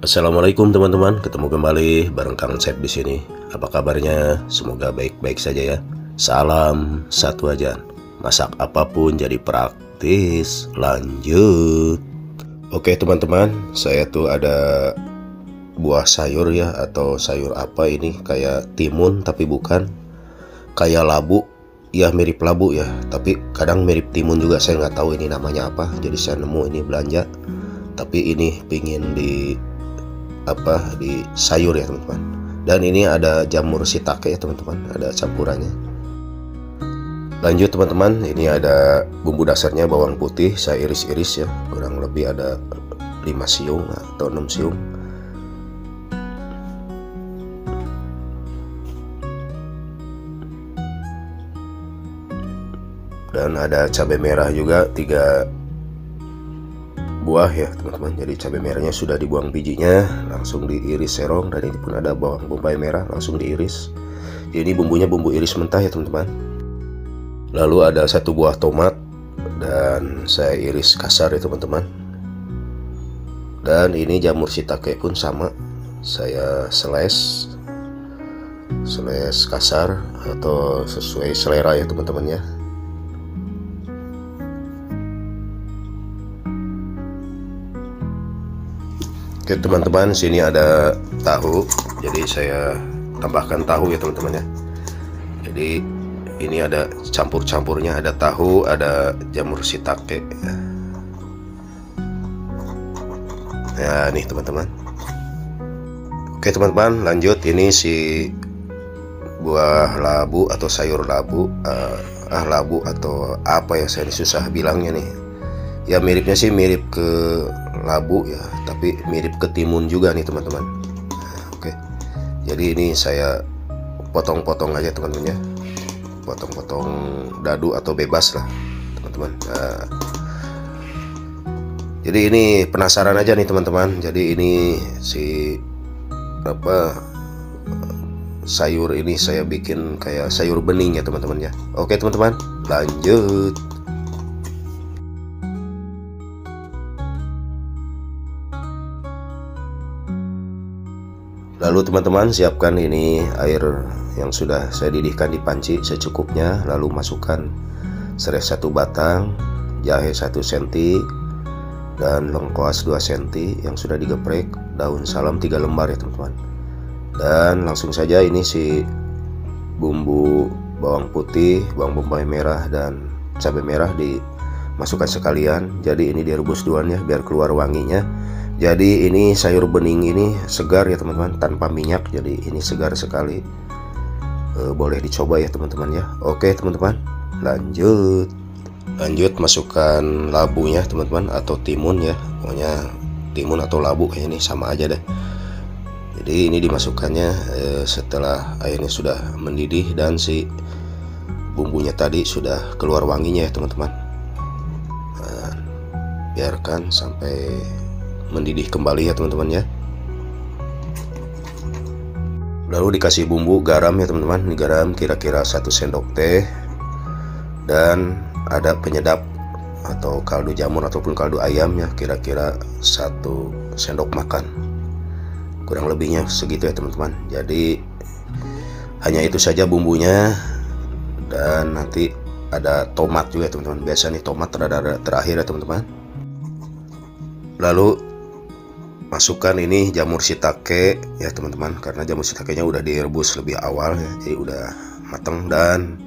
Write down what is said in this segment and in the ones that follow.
Assalamualaikum teman-teman, ketemu kembali bareng Kang Cep di sini. Apa kabarnya? Semoga baik-baik saja ya. Salam satu aja. Masak apapun jadi praktis. Lanjut. Oke teman-teman, saya tuh ada buah sayur ya, atau sayur apa ini, kayak timun tapi bukan. Kayak labu, ya mirip labu ya, tapi kadang mirip timun juga, saya nggak tahu ini namanya apa. Jadi saya nemu ini belanja, tapi ini pingin di sayur ya teman-teman. Dan ini ada jamur shiitake ya teman-teman, ada campurannya. Lanjut teman-teman, ini ada bumbu dasarnya bawang putih, saya iris-iris ya, kurang lebih ada 5 siung atau 6 siung. Dan ada cabai merah juga 3 buah ya teman-teman. Jadi cabai merahnya sudah dibuang bijinya, langsung diiris serong. Dan ini pun ada bawang bombay merah, langsung diiris. Jadi bumbunya bumbu iris mentah ya teman-teman. Lalu ada 1 buah tomat dan saya iris kasar ya teman-teman. Dan ini jamur shiitake pun sama, saya slice kasar atau sesuai selera ya teman-teman ya. Oke teman-teman, sini ada tahu, jadi saya tambahkan tahu ya teman-teman ya. Jadi ini ada campur-campurnya, ada tahu, ada jamur shiitake ya nih teman-teman. Oke teman-teman, lanjut. Ini si buah labu atau sayur labu, labu atau apa ya, saya susah bilangnya nih ya. Miripnya sih mirip ke labu ya, tapi mirip ke timun juga nih teman-teman. Oke, jadi ini saya potong-potong aja teman-teman ya, potong-potong dadu atau bebas lah teman-teman. Jadi ini penasaran aja nih teman-teman. Jadi ini si sayur ini saya bikin kayak sayur bening ya teman-teman ya. Oke teman-teman, lanjut. Lalu teman-teman siapkan ini air yang sudah saya didihkan di panci secukupnya. Lalu masukkan serai 1 batang, jahe 1 cm, dan lengkuas 2 cm yang sudah digeprek, daun salam 3 lembar ya teman-teman. Dan langsung saja ini si bumbu bawang putih, bawang bombay merah, dan cabai merah dimasukkan sekalian. Jadi ini direbus duluan ya, biar keluar wanginya. Jadi ini sayur bening ini segar ya teman-teman, tanpa minyak. Jadi ini segar sekali, boleh dicoba ya teman-teman ya. Oke teman-teman, lanjut masukkan labunya teman-teman, atau timun ya, pokoknya timun atau labu kayak ini sama aja deh. Jadi ini dimasukkannya setelah airnya sudah mendidih dan si bumbunya tadi sudah keluar wanginya ya teman-teman. Biarkan sampai mendidih kembali ya teman-teman ya. Lalu dikasih bumbu garam ya teman-teman. Ini garam kira-kira 1 sendok teh, dan ada penyedap atau kaldu jamur ataupun kaldu ayam ya, kira-kira 1 sendok makan, kurang lebihnya segitu ya teman-teman. Jadi hanya itu saja bumbunya. Dan nanti ada tomat juga teman-teman, biasa nih tomat terakhir ya teman-teman. Lalu masukkan ini jamur shiitake ya teman-teman, karena jamur shiitake nya udah direbus lebih awal ya, jadi udah matang. Dan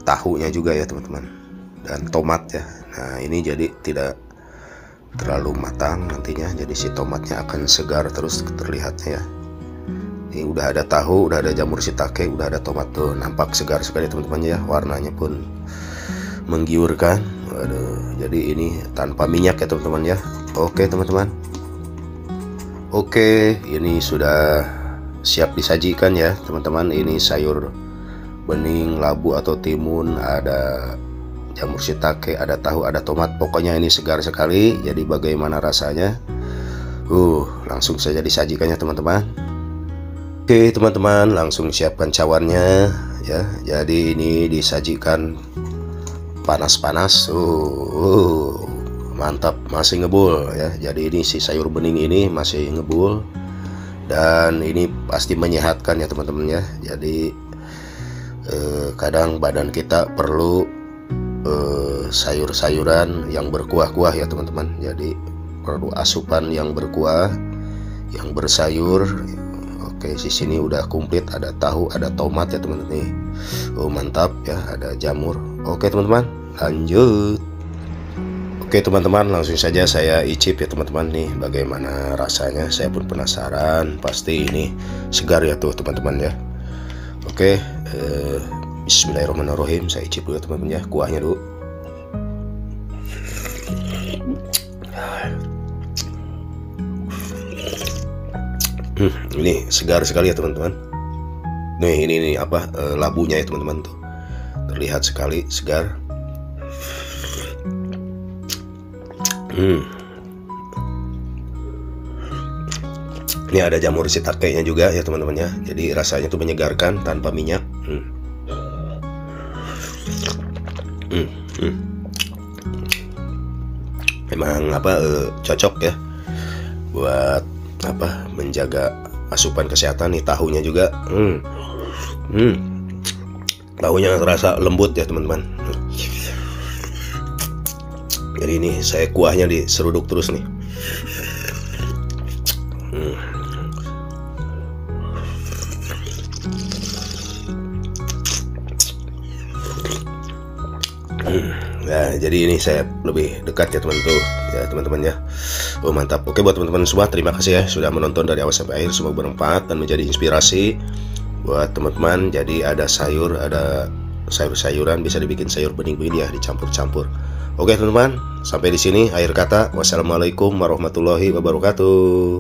tahunya juga ya teman-teman, dan tomat ya. Nah ini jadi tidak terlalu matang nantinya, jadi si tomatnya akan segar terus terlihatnya ya. Ini udah ada tahu, udah ada jamur shiitake, udah ada tomat tuh, nampak segar sekali teman-teman ya, warnanya pun menggiurkan. Waduh, jadi ini tanpa minyak ya teman-teman ya. Oke teman-teman, oke, ini sudah siap disajikan ya teman-teman. Ini sayur bening labu atau timun, ada jamur shiitake, ada tahu, ada tomat, pokoknya ini segar sekali. Jadi bagaimana rasanya? Langsung saja disajikannya teman-teman. Oke teman-teman, langsung siapkan cawannya ya. Jadi ini disajikan panas-panas. mantap, masih ngebul ya. Jadi ini si sayur bening ini masih ngebul, dan ini pasti menyehatkan ya teman-teman ya. Jadi kadang badan kita perlu sayur-sayuran yang berkuah-kuah ya teman-teman. Jadi perlu asupan yang berkuah, yang bersayur. Oke, di sini udah komplit, ada tahu, ada tomat ya teman-teman nih. Oh mantap ya, ada jamur. Oke teman-teman, lanjut. Oke teman-teman, langsung saja saya icip ya teman-teman nih, bagaimana rasanya. Saya pun penasaran, pasti ini segar ya tuh teman-teman ya. Oke, bismillahirrahmanirrahim. Saya icip dulu teman-teman ya, kuahnya dulu. Ini segar sekali ya teman-teman. Nih ini apa labunya ya teman-teman tuh, terlihat sekali segar. Ini ada jamur shiitake-nya juga ya teman-teman ya. Jadi rasanya tuh menyegarkan tanpa minyak. Memang apa cocok ya buat apa menjaga asupan kesehatan nih. Tahunya juga tahunya terasa lembut ya teman-teman. Jadi ini saya kuahnya diseruduk terus nih. Nah, jadi ini saya lebih dekat ya teman-teman ya. Oh mantap. Oke, buat teman-teman semua, terima kasih ya sudah menonton dari awal sampai akhir. Semoga bermanfaat dan menjadi inspirasi buat teman-teman. Jadi ada sayur, ada sayur-sayuran, bisa dibikin sayur bening begini ya, dicampur-campur. Oke teman-teman, sampai di sini akhir kata. Wassalamualaikum warahmatullahi wabarakatuh.